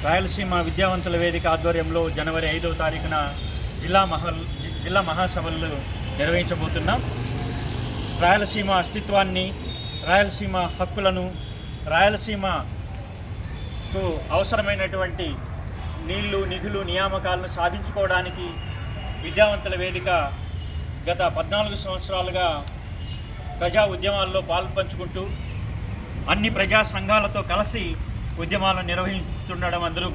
రాయలసీమ విద్యావంతుల వేదిక ఆధ్వర్యంలో జనవరి 5వ తారీఖున జిల్లా మహాసభలు నిర్వహించబోతున్నాం. రాయలసీమ అస్తిత్వాన్ని, రాయలసీమ హక్కులను, రాయలసీమకు అవసరమైనటువంటి నీళ్లు, నిధులు, నియామకాలను సాధించుకోవడానికి విద్యావంతుల వేదిక గత 14 సంవత్సరాలుగా ప్రజా ఉద్యమాల్లో పాల్పంచుకుంటూ అన్ని ప్రజా సంఘాలతో కలిసి ఉద్యమాలను నిర్వహిస్తుండడం అందరూ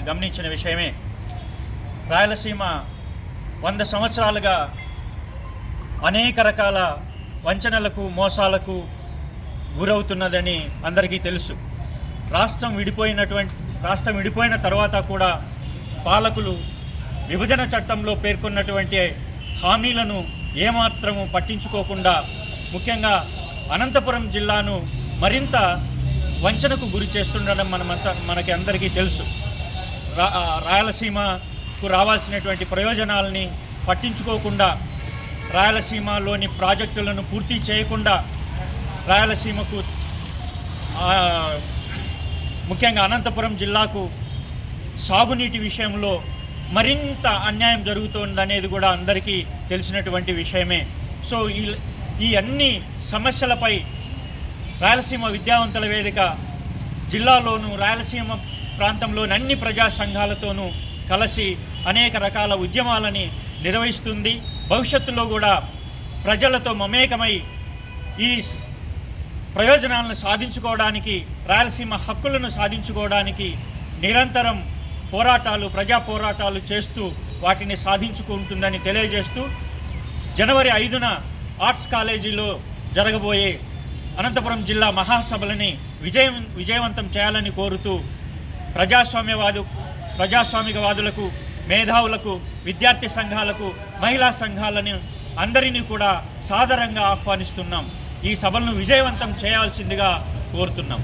గమనించిన విషయమే. రాయలసీమ 100 సంవత్సరాలుగా అనేక రకాల వంచనలకు, మోసాలకు గురవుతున్నదని అందరికీ తెలుసు. రాష్ట్రం విడిపోయిన తర్వాత కూడా పాలకులు విభజన చట్టంలో పేర్కొన్నటువంటి హామీలను ఏమాత్రము పట్టించుకోకుండా, ముఖ్యంగా అనంతపురం జిల్లాను మరింత వంచనకు గురి చేస్తుండడం మనకి అందరికీ తెలుసు. రాయలసీమకు రావాల్సినటువంటి ప్రయోజనాలని పట్టించుకోకుండా, రాయలసీమలోని ప్రాజెక్టులను పూర్తి చేయకుండా, రాయలసీమకు ముఖ్యంగా అనంతపురం జిల్లాకు సాగునీటి విషయంలో మరింత అన్యాయం జరుగుతుందనేది కూడా అందరికీ తెలిసినటువంటి విషయమే. సో ఈ అన్ని సమస్యలపై రాయలసీమ విద్యావంతుల వేదిక జిల్లాలోను, రాయలసీమ ప్రాంతంలోని అన్ని ప్రజా సంఘాలతోనూ కలిసి అనేక రకాల ఉద్యమాలని నిర్వహిస్తుంది. భవిష్యత్తులో కూడా ప్రజలతో మమేకమై ఈ ప్రయోజనాలను సాధించుకోవడానికి, రాయలసీమ హక్కులను సాధించుకోవడానికి నిరంతరం ప్రజా పోరాటాలు చేస్తూ వాటిని సాధించుకుంటుందని తెలియజేస్తూ, జనవరి 5న ఆర్ట్స్ కాలేజీలో జరగబోయే అనంతపురం జిల్లా మహాసభలని విజయవంతం చేయాలని కోరుతూ ప్రజాస్వామికవాదులకు, మేధావులకు, విద్యార్థి సంఘాలకు, మహిళా సంఘాలను అందరినీ కూడా సాదరంగా ఆహ్వానిస్తున్నాం. ఈ సభలను విజయవంతం చేయాల్సిందిగా కోరుతున్నాం.